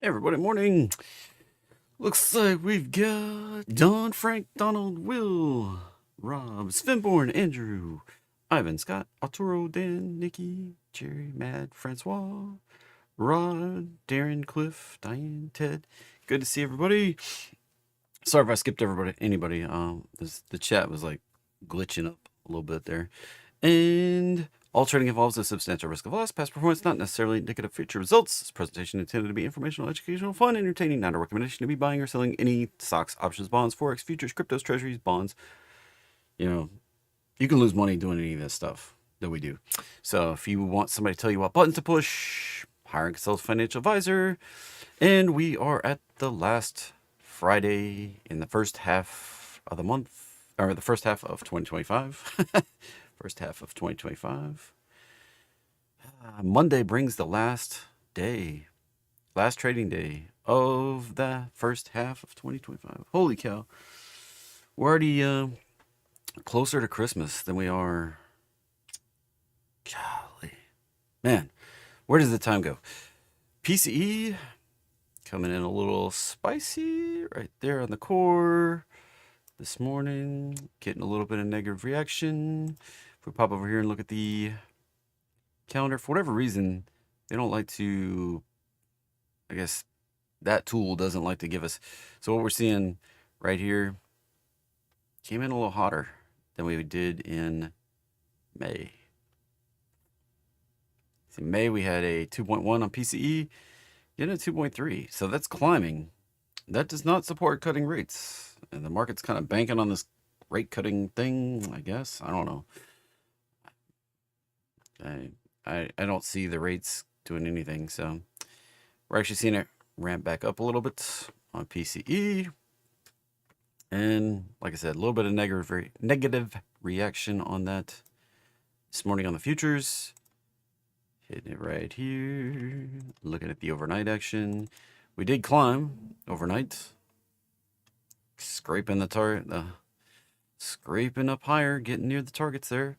Hey everybody, morning. Looks like we've got Don, Frank, Donald, Will, Rob, Svenborn, Andrew, Ivan, Scott, Arturo, Dan, Nikki, Jerry, Mad, Francois, Rod, Darren, Cliff, Diane, Ted. Good to see everybody. Sorry if I skipped anybody. The chat was like glitching up a little bit there. And all trading involves a substantial risk of loss. Past performance not necessarily indicative of future results. This presentation intended to be informational, educational, fun, entertaining, not a recommendation to be buying or selling any stocks, options, bonds, forex, futures, cryptos, treasuries, bonds. You know, you can lose money doing any of this stuff that we do. So if you want somebody to tell you what buttons to push, hire and consult a financial advisor. And we are at the last Friday in the first half of the month, or the first half of 2025. First half of 2025. Monday brings the last trading day of the first half of 2025. Holy cow. We're already closer to Christmas than we are. Golly. Man, where does the time go? PCE coming in a little spicy right there on the core this morning. Getting a little bit of negative reaction. If we pop over here and look at the calendar, for whatever reason, they don't like to, I guess that tool doesn't like to give us. So what we're seeing right here came in a little hotter than we did in May. So in May, we had a 2.1 on PCE, getting a 2.3. So that's climbing. That does not support cutting rates. And the market's kind of banking on this rate cutting thing, I guess. I don't know. I don't see the rates doing anything. So we're actually seeing it ramp back up a little bit on PCE. And like I said, a little bit of negative reaction on that this morning on the futures. Hitting it right here. Looking at the overnight action. We did climb overnight. Scraping the target, scraping up higher, getting near the targets there.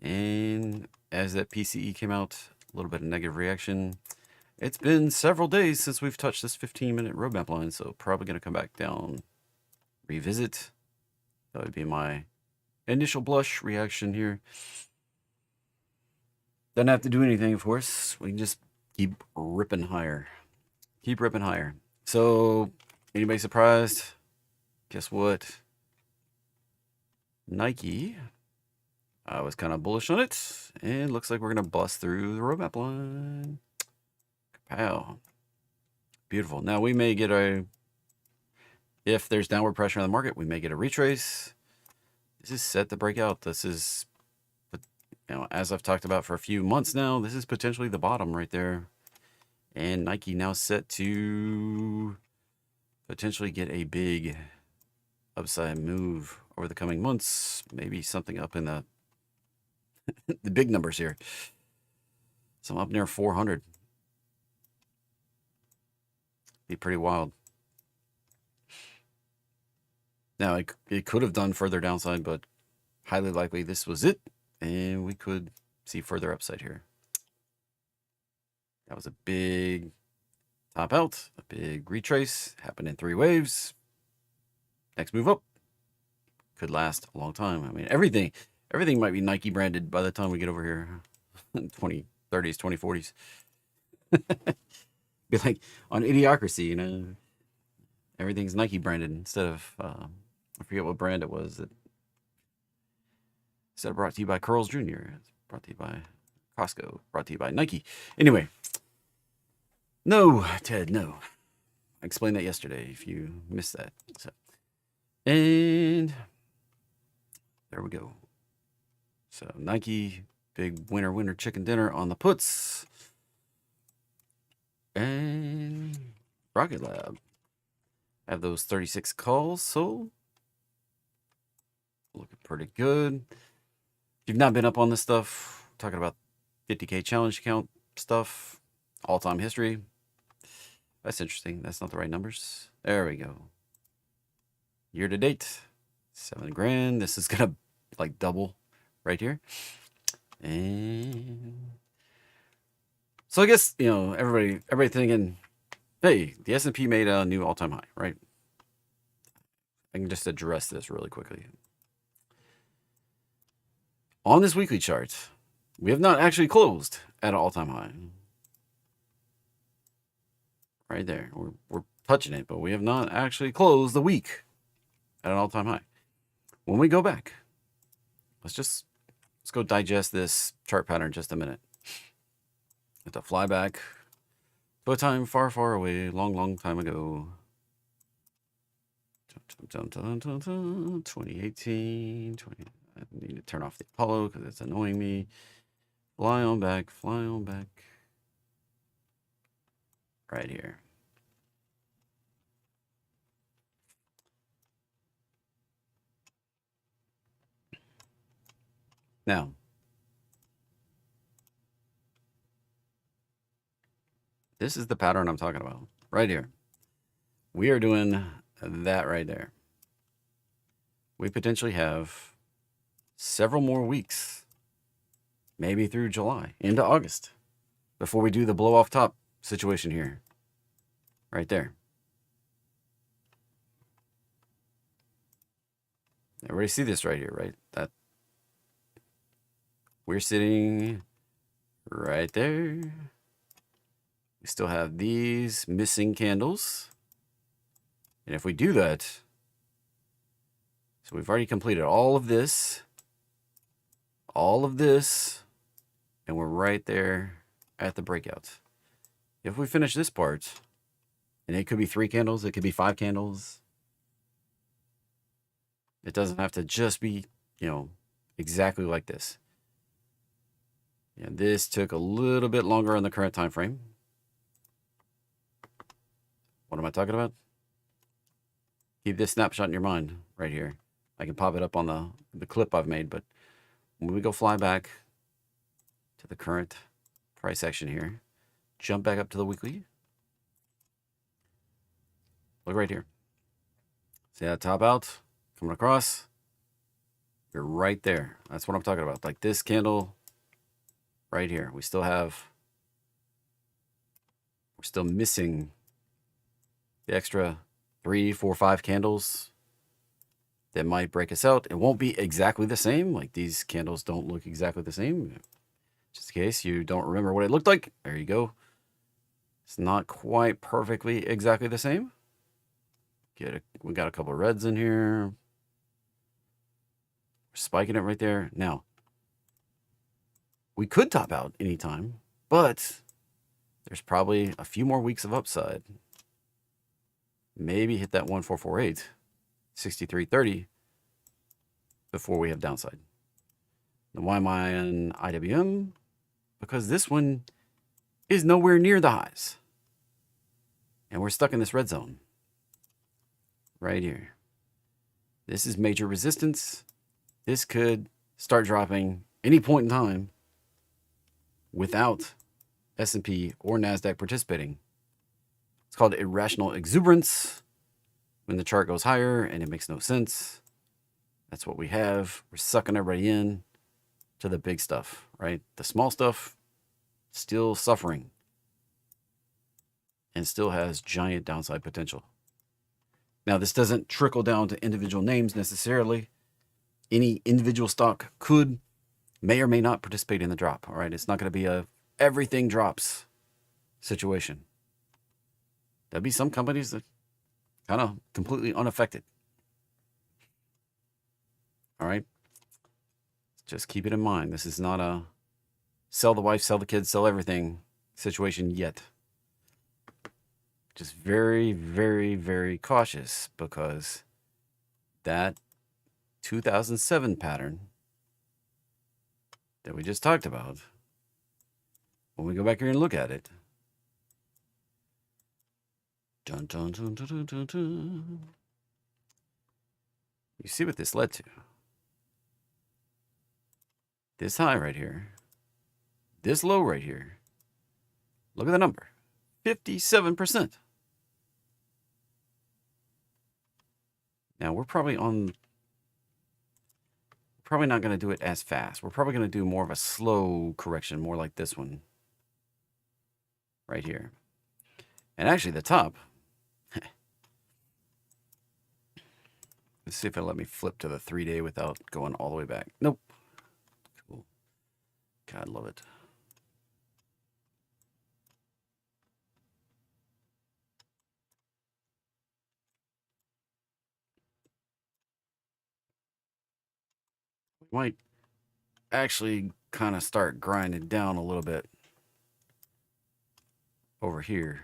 And as that PCE came out, a little bit of negative reaction. It's been several days since we've touched this 15-minute roadmap line, so probably going to come back down, revisit. That would be my initial blush reaction here. Doesn't have to do anything, of course. We can just keep ripping higher. Keep ripping higher. So, anybody surprised? Guess what? Nike. I was kind of bullish on it, and looks like we're going to bust through the roadmap line. Kapow. Beautiful. Now, we may get if there's downward pressure on the market, we may get a retrace. This is set to break out. This is, as I've talked about for a few months now, this is potentially the bottom right there. And Nike now set to potentially get a big upside move over the coming months. Maybe something up in the the big numbers here. So I'm up near 400. Be pretty wild. Now, it could have done further downside, but highly likely this was it, and we could see further upside here. That was a big top out, a big retrace, happened in 3 waves. Next move up could last a long time. I mean, everything might be Nike branded by the time we get over here. 2030s, 2040s. Be like on Idiocracy, everything's Nike branded instead of, I forget what brand it was. Instead of brought to you by Curls Jr., it's brought to you by Costco, brought to you by Nike. Anyway, no, Ted, no. I explained that yesterday if you missed that. So, and there we go. So Nike, big winner chicken dinner on the puts. And Rocket Lab. I have those 36 calls, so looking pretty good. If you've not been up on this stuff, talking about 50K challenge account stuff, all-time history. That's interesting. That's not the right numbers. There we go. Year to date, $7 grand. This is gonna like double right here. And so I guess everybody thinking Hey, the S&P made a new all-time high, right? I can just address this really quickly. On this weekly chart, we have not actually closed at an all-time high. Right there. We're touching it, but we have not actually closed the week at an all-time high. When we go back, let's go digest this chart pattern just a minute. Have to fly back to a time far, far away, long, long time ago. 2018. I need to turn off the Apollo because it's annoying me. Fly on back, fly on back. Right here. Now, this is the pattern I'm talking about. Right here. We are doing that right there. We potentially have several more weeks, maybe through July, into August, before we do the blow off top situation here. Right there. Everybody see this right here, right? That we're sitting right there. We still have these missing candles. And if we do that, so we've already completed all of this, and we're right there at the breakout. If we finish this part, and it could be 3 candles, it could be 5 candles. It doesn't have to just be, exactly like this. And this took a little bit longer on the current time frame. What am I talking about? Keep this snapshot in your mind right here. I can pop it up on the clip I've made, but when we go fly back to the current price action here, jump back up to the weekly. Look right here. See that top out coming across? You're right there. That's what I'm talking about. Like this candle right here. We're still missing the extra 3, 4, 5 candles that might break us out. It won't be exactly the same. Like these candles don't look exactly the same. Just in case you don't remember what it looked like, there you go. It's not quite perfectly exactly the same. We got a couple of reds in here. We're spiking it right there. Now, we could top out anytime, but there's probably a few more weeks of upside. Maybe hit that 1448, 63.30 before we have downside. Now, why am I in IWM? Because this one is nowhere near the highs. And we're stuck in this red zone. Right here. This is major resistance. This could start dropping any point in time without S&P or NASDAQ participating. It's called irrational exuberance when the chart goes higher and it makes no sense. That's what we have. We're sucking everybody in to the big stuff, right? The small stuff still suffering and still has giant downside potential. Now, this doesn't trickle down to individual names necessarily. Any individual stock may or may not participate in the drop, all right? It's not going to be a everything drops situation. There'll be some companies that kind of completely unaffected. All right? Just keep it in mind. This is not a sell the wife, sell the kids, sell everything situation yet. Just very, very, very cautious because that 2007 pattern that we just talked about, when we go back here and look at it, dun, dun, dun, dun, dun, dun, dun. You see what this led to. This high right here, this low right here. Look at the number, 57%. Now we're probably not going to do it as fast. We're probably going to do more of a slow correction, more like this one right here. And actually, the top. Let's see if it'll let me flip to the 3-day without going all the way back. Nope. Cool. God, love it. We might actually kind of start grinding down a little bit over here.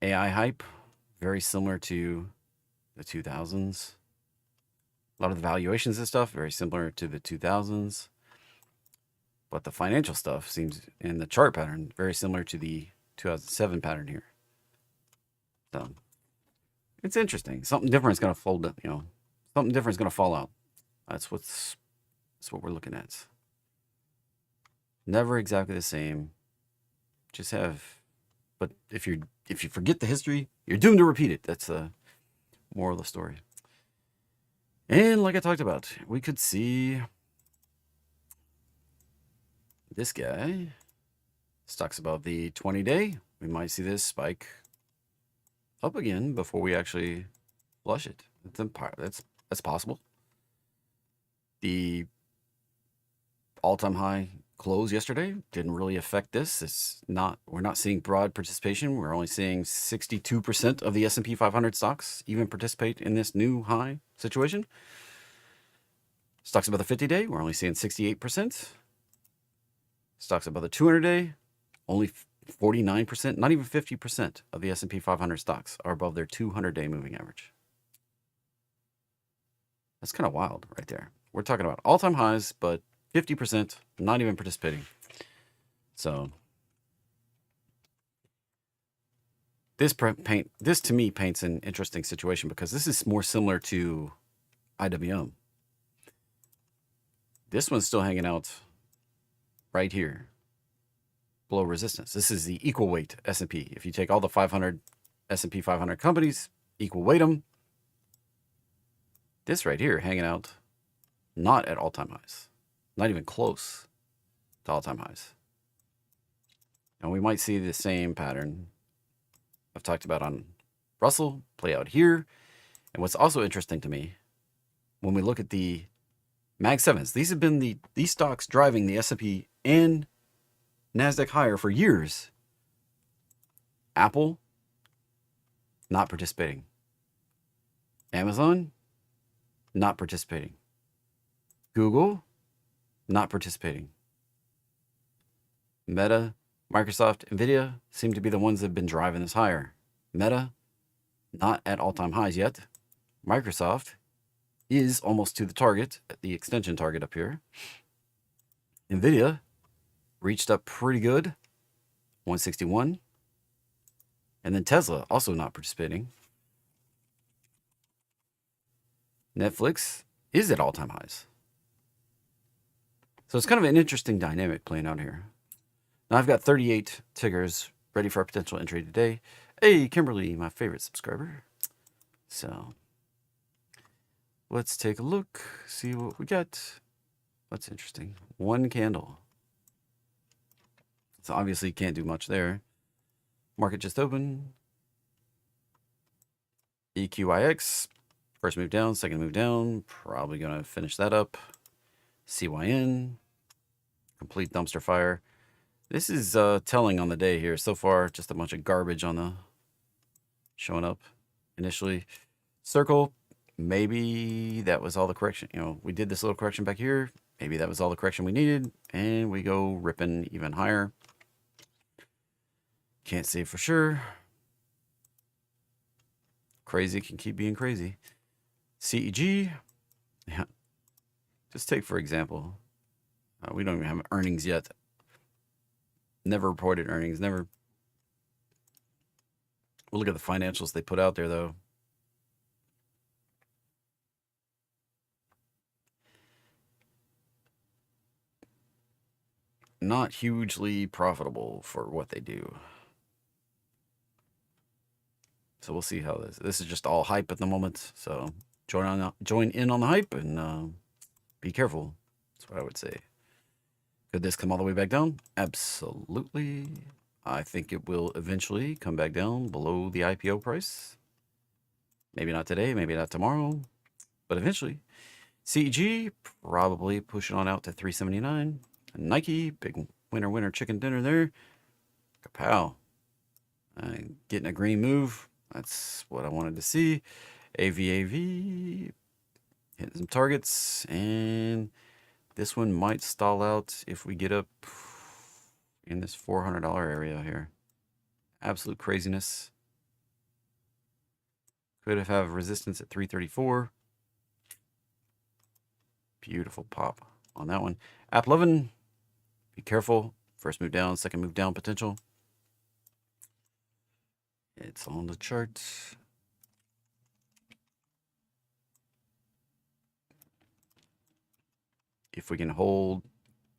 AI hype, very similar to the 2000s. A lot of the valuations and stuff, very similar to the 2000s. But the financial stuff seems, in the chart pattern, very similar to the 2007 pattern here. So it's interesting. Something different is going to fold, something different is going to fall out. That's what we're looking at. Never exactly the same. Just have, but if you forget the history, you're doomed to repeat it. That's the moral of the story. And like I talked about, we could see this guy. Stocks above the 20-day. We might see this spike up again before we actually flush it. That's possible. The all-time high close yesterday didn't really affect this. We're not seeing broad participation. We're only seeing 62% of the S&P 500 stocks even participate in this new high situation. Stocks above the 50-day, we're only seeing 68%. Stocks above the 200-day, only 49%, not even 50% of the S&P 500 stocks are above their 200-day moving average. That's kind of wild right there. We're talking about all-time highs, but 50% not even participating. So this to me paints an interesting situation because this is more similar to IWM. This one's still hanging out right here below resistance. This is the equal weight S&P. If you take all the 500 S&P 500 companies, equal weight them, this right here hanging out not at all-time highs, not even close to all-time highs. And we might see the same pattern I've talked about on Russell play out here. And what's also interesting to me, when we look at the Mag 7s, these have been these stocks driving the S&P and NASDAQ higher for years. Apple, not participating. Amazon, not participating. Google, not participating. Meta, Microsoft, Nvidia seem to be the ones that have been driving this higher. Meta, not at all-time highs yet. Microsoft is almost to the target, the extension target up here. Nvidia reached up pretty good, 161. And then Tesla, also not participating. Netflix is at all-time highs. So it's kind of an interesting dynamic playing out here. Now I've got 38 tickers ready for a potential entry today. Hey, Kimberly, my favorite subscriber. So let's take a look, see what we got. What's interesting? One candle. So obviously can't do much there. Market just opened. EQIX. First move down, second move down. Probably going to finish that up. CYN. Complete dumpster fire. This is telling on the day here. So far, just a bunch of garbage on the showing up initially. Circle. Maybe that was all the correction. We did this little correction back here. Maybe that was all the correction we needed. And we go ripping even higher. Can't say for sure. Crazy can keep being crazy. CEG. Yeah. Just take, for example, we don't even have earnings yet. Never reported earnings. Never. We'll look at the financials they put out there, though. Not hugely profitable for what they do. So we'll see how this is just all hype at the moment. So join in on the hype and be careful. That's what I would say. Could this come all the way back down? Absolutely. I think it will eventually come back down below the IPO price. Maybe not today, maybe not tomorrow, but eventually. CEG, probably pushing on out to 379. Nike, big winner chicken dinner there. Kapow. Getting a green move. That's what I wanted to see. AVAV, hitting some targets, and this one might stall out if we get up in this $400 area here. Absolute craziness. Could have resistance at 334. Beautiful pop on that one. App 11, be careful. First move down, second move down potential. It's on the chart. If we can hold,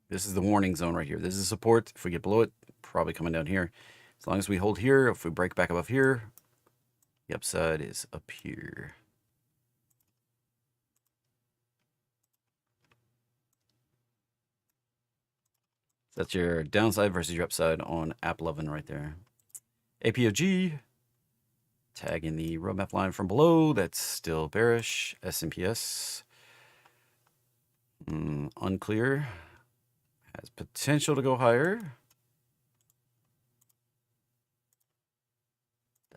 this is the warning zone right here. This is support. If we get below it, probably coming down here. As long as we hold here, if we break back above here, the upside is up here. That's your downside versus your upside on App 11 right there. APOG, tagging the roadmap line from below. That's still bearish. SMPS, unclear. Has potential to go higher.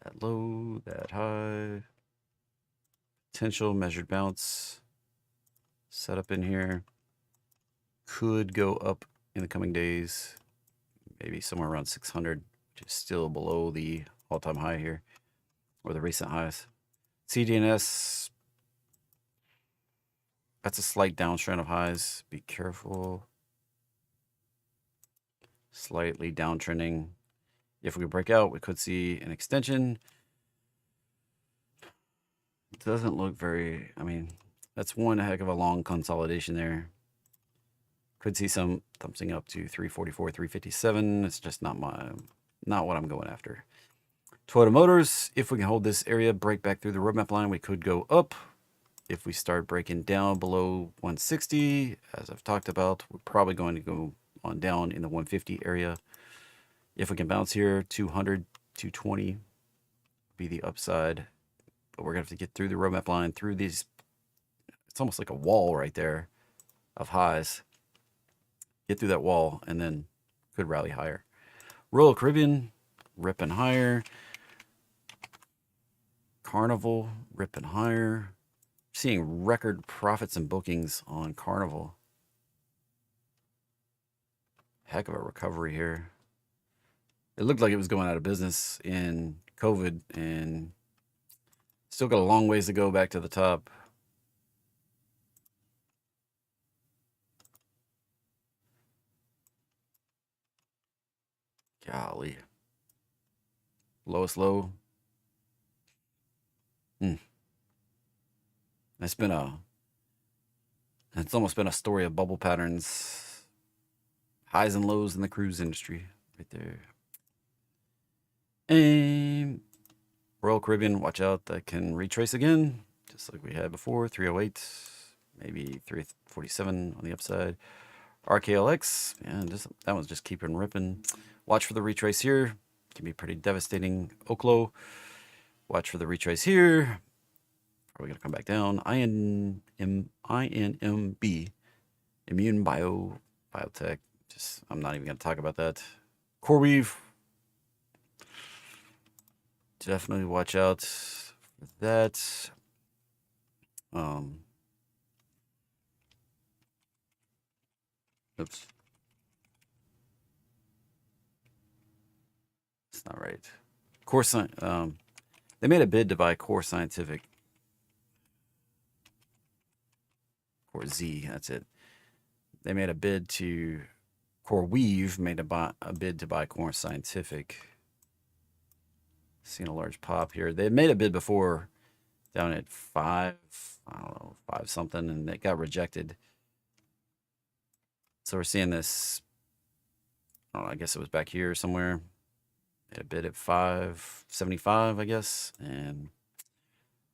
That low, that high. Potential measured bounce. Set up in here. Could go up in the coming days. Maybe somewhere around 600, which is still below the all-time high here, or the recent highs. CDNS, that's a slight downtrend of highs. Be careful. Slightly downtrending. If we break out, we could see an extension. It doesn't look very, I mean, that's one heck of a long consolidation there. Could see some thumping up to 344, 357. It's just not what I'm going after. Toyota Motors, if we can hold this area, break back through the roadmap line, we could go up. If we start breaking down below 160, as I've talked about, we're probably going to go on down in the 150 area. If we can bounce here, 200, 220 be the upside. But we're going to have to get through the roadmap line, through these, it's almost like a wall right there of highs. Get through that wall, and then could rally higher. Royal Caribbean, ripping higher. Carnival, ripping higher. Seeing record profits and bookings on Carnival. Heck of a recovery here. It looked like it was going out of business in COVID, and still got a long ways to go back to the top. Golly. Lowest low. It's almost been a story of bubble patterns. Highs and lows in the cruise industry right there. And Royal Caribbean, watch out, that can retrace again, just like we had before. 308, maybe 347 on the upside. RKLX, yeah, that one's just keeping ripping. Watch for the retrace here. Can be pretty devastating. Oklo, watch for the retrace here. Probably gonna come back down. INMB, Immune Biotech. I'm not even gonna talk about that. CoreWeave, definitely watch out for that. Oops. It's not right. They made a bid to buy Core Scientific. Core Z, that's it. They made a bid to CoreWeave made a bid to buy Core Scientific. Seen a large pop here. They made a bid before down at 5, I don't know, 5 something, and it got rejected. So we're seeing this, I don't know, I guess it was back here somewhere. They had a bid at 575, I guess, and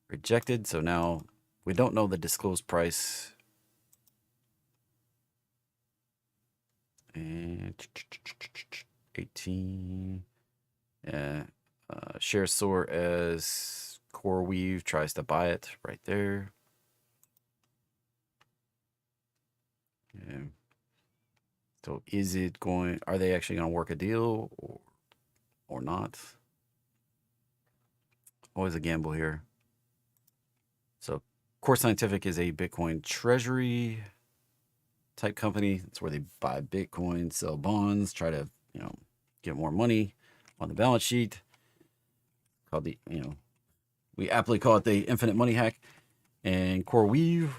rejected. So now we don't know the disclosed price. And 18. Yeah. Shares soar as CoreWeave tries to buy it right there. Yeah. So is it going, are they actually going to work a deal or not? Always a gamble here. So Core Scientific is a Bitcoin treasury type company. It's where they buy Bitcoin, sell bonds, try to, get more money on the balance sheet. Called the, we aptly call it the infinite money hack. And CoreWeave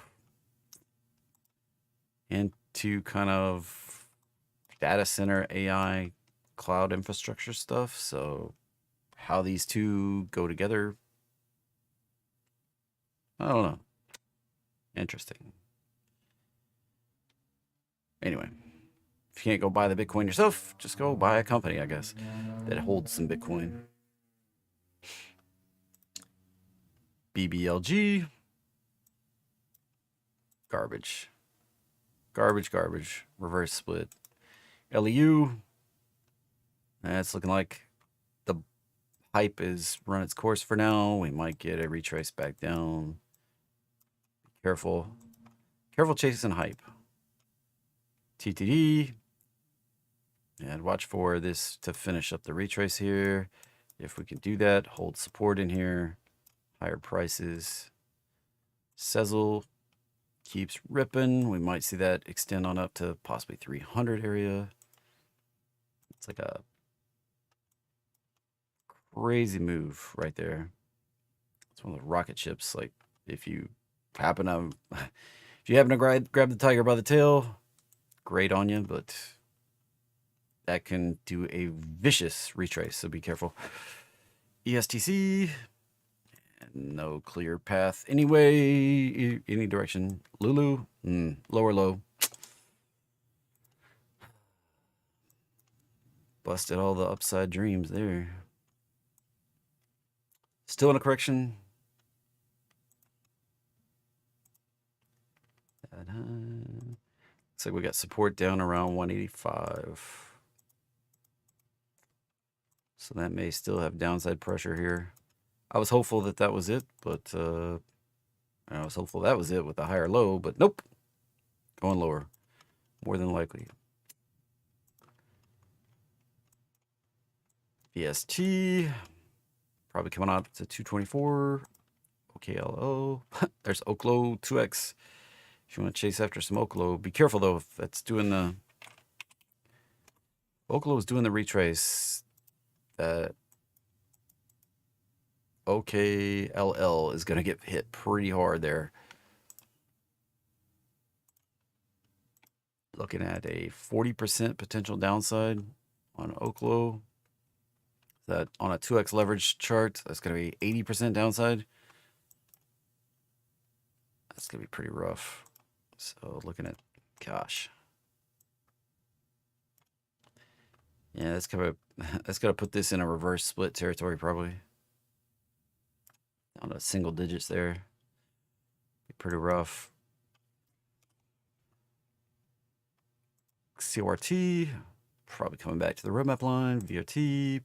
into kind of data center AI cloud infrastructure stuff. So how these two go together, I don't know. Interesting. Anyway, if you can't go buy the Bitcoin yourself, just go buy a company, I guess, that holds some Bitcoin. BBLG. Garbage. Garbage. Reverse split. LEU. That's looking like the hype is run its course for now. We might get a retrace back down. Careful. Careful chasing hype. TTD. And watch for this to finish up the retrace here. If we can do that, hold support in here. Higher prices. Sezzle keeps ripping. We might see that extend on up to possibly 300 area. It's like a crazy move right there. It's one of the rocket ships. Like if you happen to grab the tiger by the tail, great on you, but that can do a vicious retrace, so be careful. ESTC, no clear path anyway, any direction. Lulu, lower low. Busted all the upside dreams there. Still in a correction. Looks like we got support down around 185. So that may still have downside pressure here. I was hopeful that was it, but I was hopeful that was it with a higher low, but nope. Going lower, more than likely. VST, probably coming out to 224. OKLO. There's Oklo 2X. If you want to chase after some Oklo, be careful though. If that's doing the Oklo is doing the retrace, that OKLL is going to get hit pretty hard there. Looking at a 40% potential downside on Oklo. That on a 2x leverage chart, that's going to be 80% downside. That's going to be pretty rough. So looking at, gosh. Yeah, that's going to put this in a reverse split territory probably. Down to single digits there. Be pretty rough. CORT, probably coming back to the roadmap line. VRT.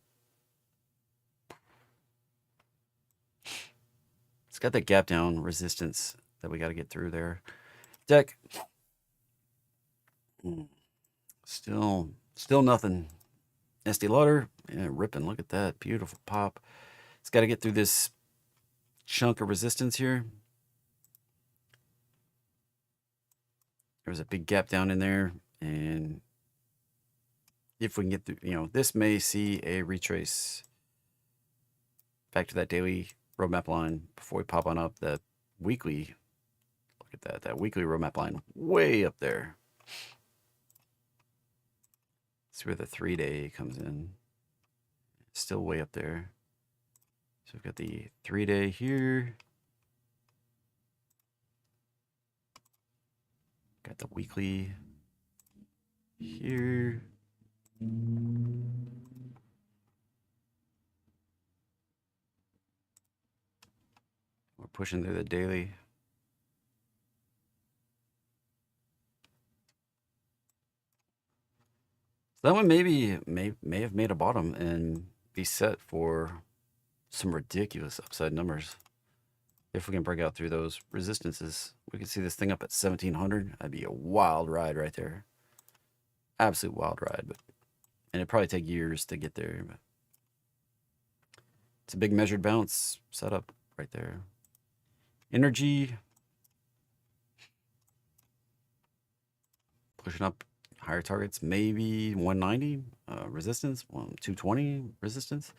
It's got that gap down resistance that we got to get through there. Deck. Still nothing. Estee Lauder, yeah, ripping. Look at that. Beautiful pop. It's got to get through this chunk of resistance here. There's a big gap down in there. And if we can get through, this may see a retrace back to that daily roadmap line before we pop on up that weekly. Look at that weekly roadmap line way up there. See where the 3-day comes in. Still way up there. So we've got the 3-day here. Got the weekly here. We're pushing through the daily. That one may have made a bottom and be set for some ridiculous upside numbers. If we can break out through those resistances, we can see this thing up at 1700. That'd be a wild ride right there. Absolute wild ride, and it'd probably take years to get there. But it's a big measured bounce setup right there. Energy pushing up higher targets, maybe 190 resistance, 220 resistance.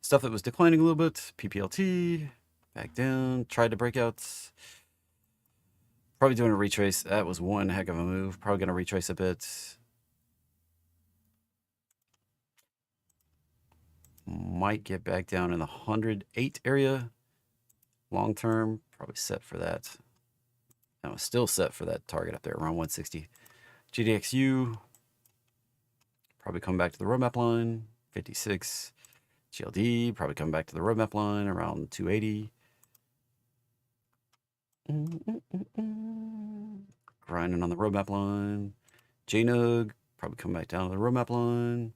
Stuff that was declining a little bit, PPLT, back down, tried to break out. Probably doing a retrace. That was one heck of a move. Probably going to retrace a bit. Might get back down in the 108 area. Long term, probably set for that. I was still set for that target up there around 160. GDXU, probably come back to the roadmap line, 56. GLD, probably come back to the roadmap line around 280. Grinding on the roadmap line. JNUG, probably come back down to the roadmap line.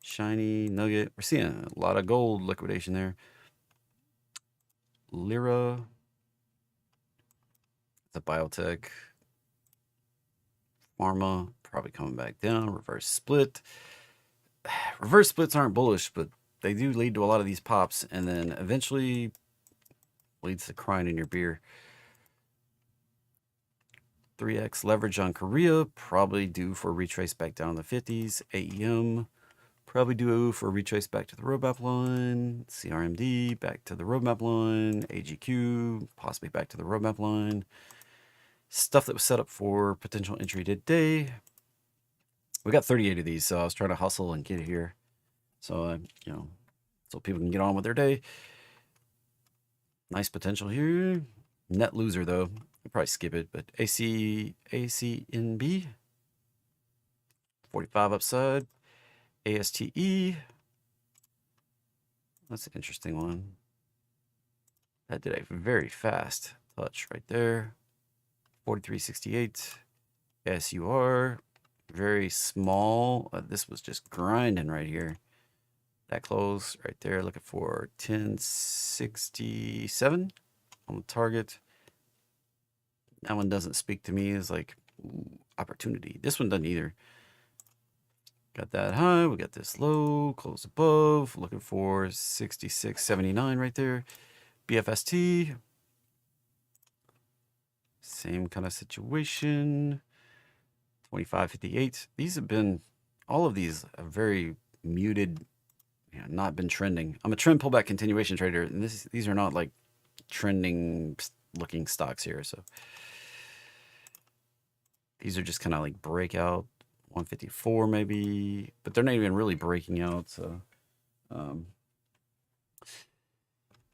Shiny, Nugget. We're seeing a lot of gold liquidation there. Lira. The biotech. Pharma, probably coming back down. Reverse split. Reverse splits aren't bullish, but they do lead to a lot of these pops, and then eventually leads to crying in your beer. 3x leverage on Korea, probably due for a retrace back down in the 50s. AEM, probably due for a retrace back to the roadmap line. CRMD, back to the roadmap line. AGQ, possibly back to the roadmap line. Stuff that was set up for potential entry today. We got 38 of these, so I was trying to hustle and get here. So, so people can get on with their day. Nice potential here. Net loser, though. I'll probably skip it, but ACNB. 45 upside. ASTE. That's an interesting one. That did a very fast touch right there. 43.68. SUR. Very small. This was just grinding right here. That close right there, looking for 1067 on the target. That one doesn't speak to me as like opportunity. This one doesn't either. Got that high, we got this low, close above, looking for 66.79 right there. BFST, same kind of situation. 25.58. These have been, all of these are very muted, not been trending. I'm a trend pullback continuation trader, and these are not like trending looking stocks here. So these are just kind of like breakout, 154 maybe, but they're not even really breaking out. So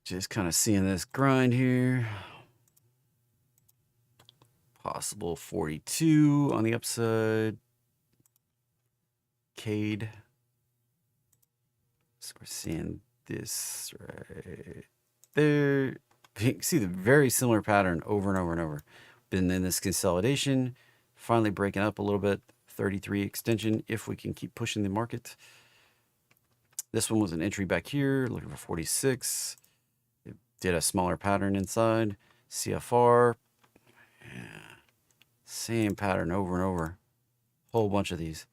just kind of seeing this grind here. Possible 42 on the upside. Cade. So we're seeing this right there. You can see the very similar pattern over and over and over. Been in this consolidation, finally breaking up a little bit. 33 extension if we can keep pushing the market. This one was an entry back here, looking for 46. It did a smaller pattern inside. CFR. Yeah. Same pattern over and over. Whole bunch of these.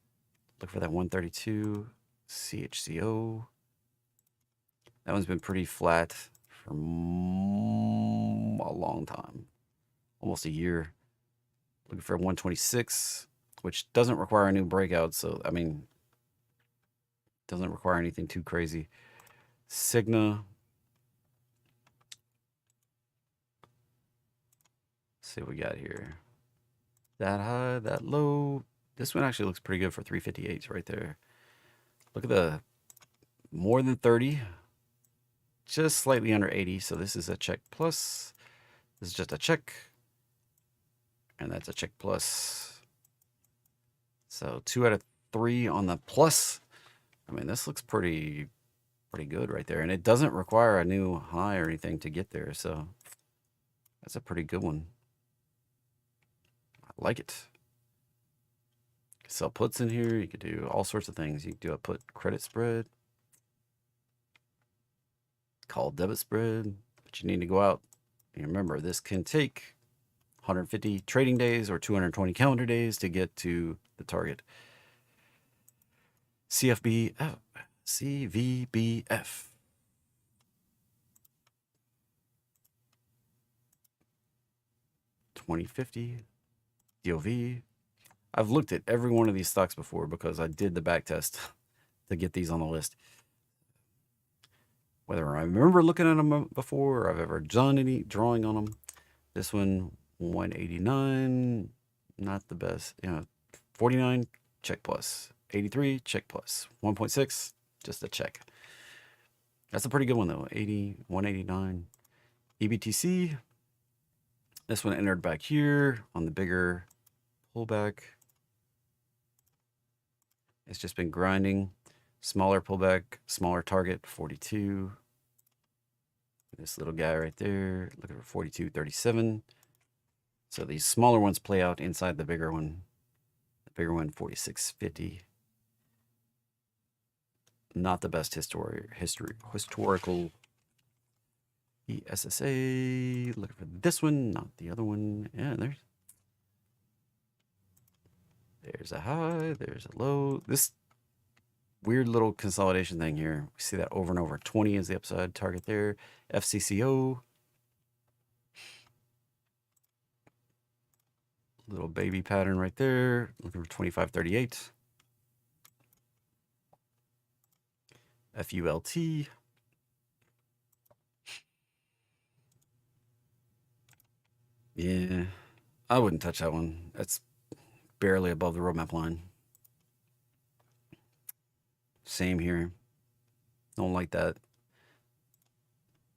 Look for that 132. CHCO. That one's been pretty flat for a long time. Almost a year. Looking for 126, which doesn't require a new breakout. So, I mean, doesn't require anything too crazy. Cigna. Let's see what we got here. That high, that low. This one actually looks pretty good for 358s right there. Look at the more than 30. Just slightly under 80. So this is a check plus. This is just a check. And that's a check plus. So 2 out of 3 on the plus. I mean, this looks pretty good right there. And it doesn't require a new high or anything to get there. So that's a pretty good one. I like it. Sell puts in here. You could do all sorts of things. You could do a put credit spread, call debit spread, but you need to go out. And remember, this can take 150 trading days or 220 calendar days to get to the target. CVBF 2050 DOV. I've looked at every one of these stocks before because I did the back test to get these on the list. Whether I remember looking at them before or I've ever done any drawing on them. This one, 189, not the best. 49, check plus. 83, check plus. 1.6, just a check. That's a pretty good one though. 80, 189. EBTC. This one entered back here on the bigger pullback. It's just been grinding. Smaller pullback, smaller target, 42. This little guy right there, looking for 42.37. So these smaller ones play out inside the bigger one. The bigger one, 46.50. Not the best historical ESSA. Looking for this one, not the other one. Yeah, there's a high, there's a low. This weird little consolidation thing here. We see that over and over. 20 is the upside target there. FCCO. Little baby pattern right there. Looking for 25.38. FULT. Yeah, I wouldn't touch that one. That's barely above the roadmap line. Same here. Don't like that.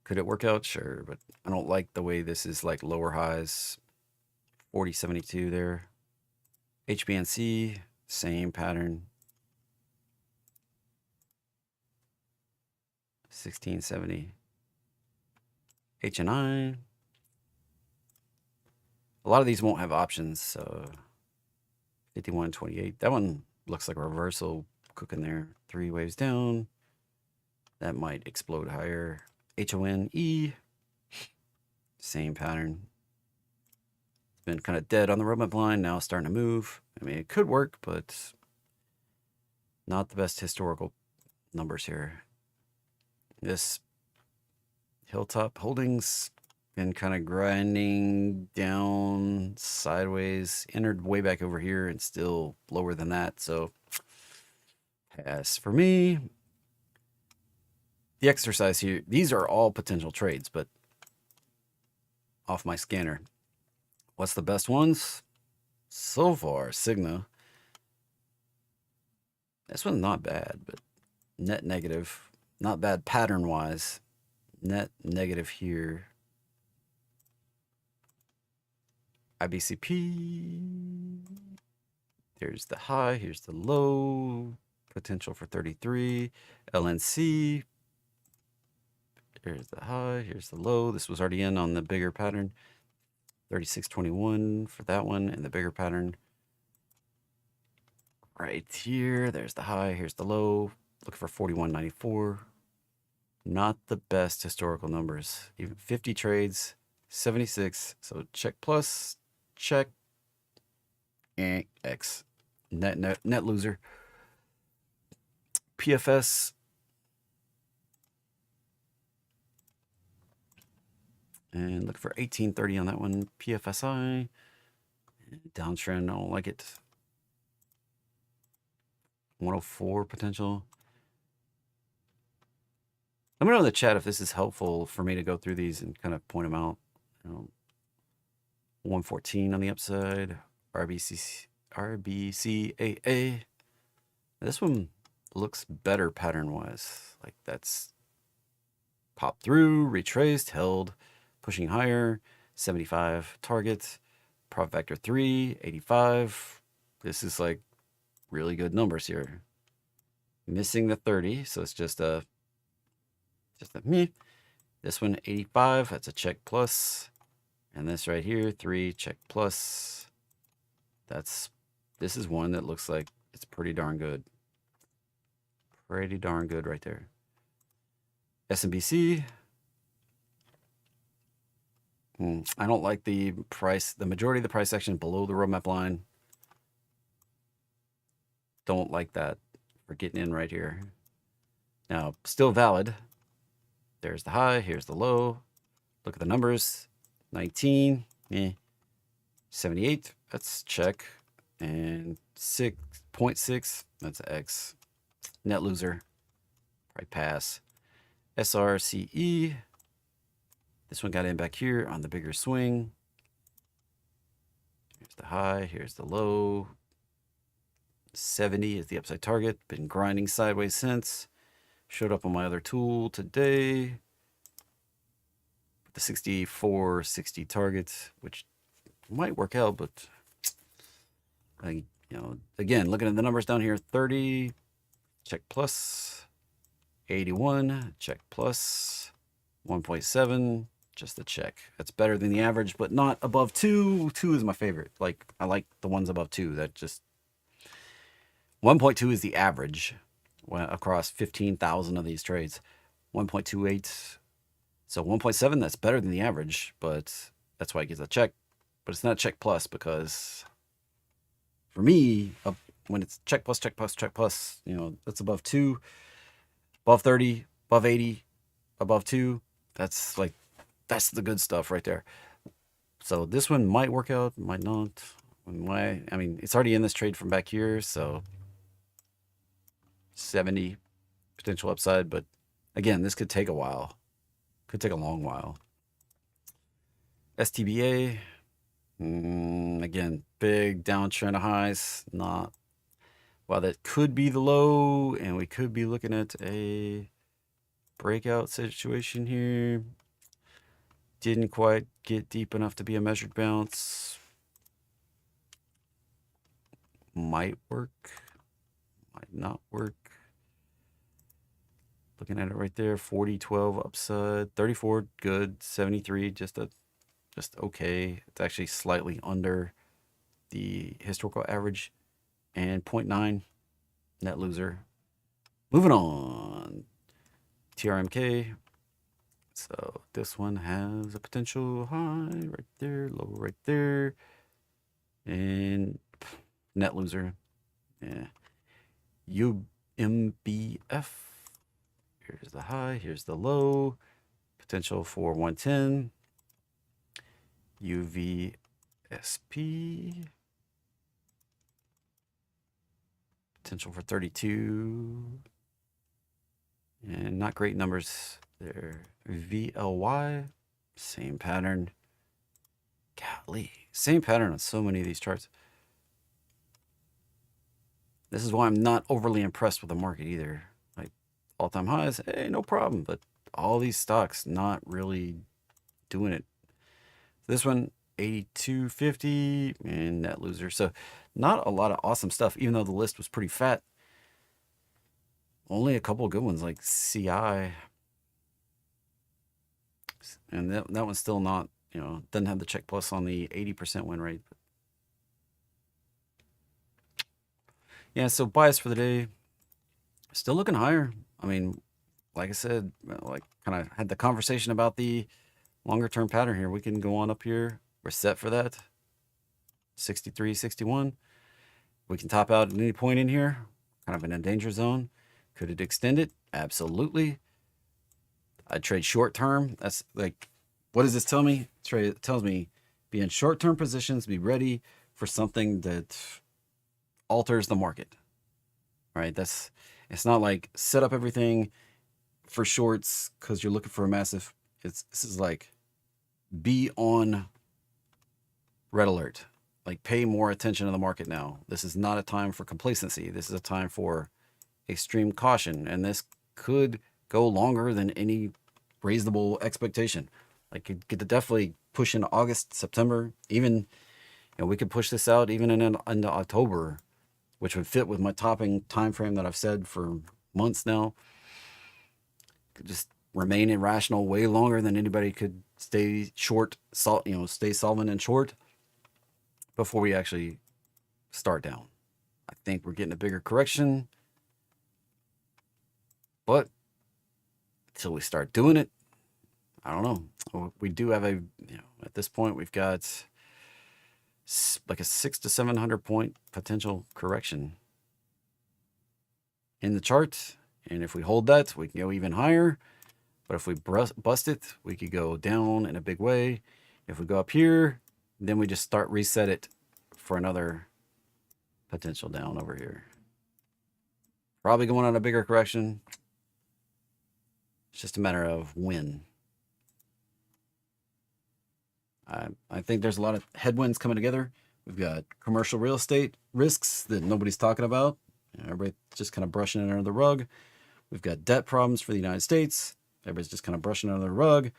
Could it work out? Sure, but I don't like the way this is like lower highs. 40.72 there. HBNC, same pattern. 16.70. HNI. A lot of these won't have options, so 51.28. That one looks like a reversal cooking there. 3 waves down. That might explode higher. HONE. Same pattern. It's been kind of dead on the roadmap line. Now starting to move. I mean, it could work, but not the best historical numbers here. This Hilltop Holdings been kind of grinding down sideways, entered way back over here and still lower than that. So pass for me. The exercise here, these are all potential trades, but off my scanner. What's the best ones? So far, Cigna. This one's not bad, but net negative. Not bad pattern-wise. Net negative here. IBCP. There's the high. Here's the low. Potential for 33. LNC. Here's the high. Here's the low. This was already in on the bigger pattern. 36.21 for that one. And the bigger pattern. Right here. There's the high. Here's the low. Looking for 41.94. Not the best historical numbers. Even 50 trades. 76. So check plus. Check. X. Net loser. PFS. And look for 1830 on that one. PFSI. Downtrend. I don't like it. 104 potential. Let me know in the chat if this is helpful for me to go through these and kind of point them out. 114 on the upside. RBCAA. This one looks better pattern-wise. Like that's popped through, retraced, held, pushing higher. 75 target. Profit factor 3, 85. This is like really good numbers here. Missing the 30, so it's just a meh. This one 85, that's a check plus. And this right here, 3 check plus. That's This is one that looks like it's pretty darn good. Pretty darn good right there. SMBC. I don't like the price. The majority of the price section below the roadmap line. Don't like that. We're getting in right here. Now, still valid. There's the high. Here's the low. Look at the numbers. 19. 78. That's check. And 6.6. That's X. Net loser. Probably pass. SRCE. This one got in back here on the bigger swing. Here's the high. Here's the low. 70 is the upside target. Been grinding sideways since. Showed up on my other tool today. The 64, 60 targets, which might work out, but again, looking at the numbers down here, 30, check plus, 81, check plus, 1.7, just a check. That's better than the average, but not above 2. 2 is my favorite. Like, I like the ones above 2. That just 1.2 is the average across 15,000 of these trades. 1.28. So 1.7, that's better than the average, but that's why it gets a check. But it's not a check plus, because for me, when it's check plus, check plus, check plus, that's above 2, above 30, above 80, above 2. That's the good stuff right there. So this one might work out, might not. It's already in this trade from back here, so 70 potential upside. But again, this could take a while. Could take a long while. STBA, again, big downtrend of highs. While that could be the low, and we could be looking at a breakout situation here. Didn't quite get deep enough to be a measured bounce. Might work, might not work. Looking at it right there, 40-12 upside, 34 good, 73 just okay. It's actually slightly under the historical average, and 0.9 net loser. Moving on, TRMK. So this one has a potential high right there, low right there, and net loser. Yeah. UMBF. Here's the high, here's the low. Potential for 110. UVSP. Potential for 32. And not great numbers there. VLY. Same pattern. Golly. Same pattern on so many of these charts. This is why I'm not overly impressed with the market either. Like, all-time highs, hey, no problem. But all these stocks not really doing it. This one, 82.50 and net loser. So not a lot of awesome stuff, even though the list was pretty fat. Only a couple of good ones like CI. And that one's still not, doesn't have the check plus on the 80% win rate. Yeah, so bias for the day, still looking higher. Like I said, kind of had the conversation about the longer term pattern here. We can go on up here. We're set for that. 63, 61. We can top out at any point in here. Kind of in a danger zone. Could it extend it? Absolutely. I trade short term. That's like, what does this tell me? It tells me be in short term positions, be ready for something that alters the market. Right? It's not like set up everything for shorts because you're looking for a massive. This is like be on red alert. Like pay more attention to the market now. This is not a time for complacency. This is a time for extreme caution, and this could go longer than any reasonable expectation. Like it could definitely push into August, September, even we could push this out even into October, which would fit with my topping time frame that I've said for months now. Could just remain irrational way longer than anybody could stay short, stay solvent and short before we actually start down. I think we're getting a bigger correction, but until we start doing it, I don't know. We do have a, at this point, we've got like a 600 to 700 point potential correction in the chart. And if we hold that, we can go even higher. But if we bust it, we could go down in a big way. If we go up here, then we just start reset it for another potential down over here. Probably going on a bigger correction. It's just a matter of when. I think there's a lot of headwinds coming together. We've got commercial real estate risks that nobody's talking about. Everybody's just kind of brushing it under the rug. We've got debt problems for the United States. Everybody's just kind of brushing it under the rug.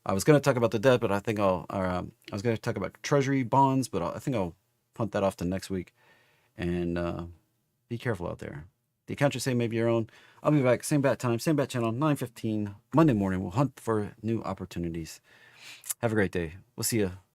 I was going to talk about the debt, but I think I was going to talk about treasury bonds, but I think I'll punt that off to next week. And be careful out there. The account you say may be your own. I'll be back, same bat time, same bat channel, 9:15 Monday morning. We'll hunt for new opportunities. Have a great day. We'll see you.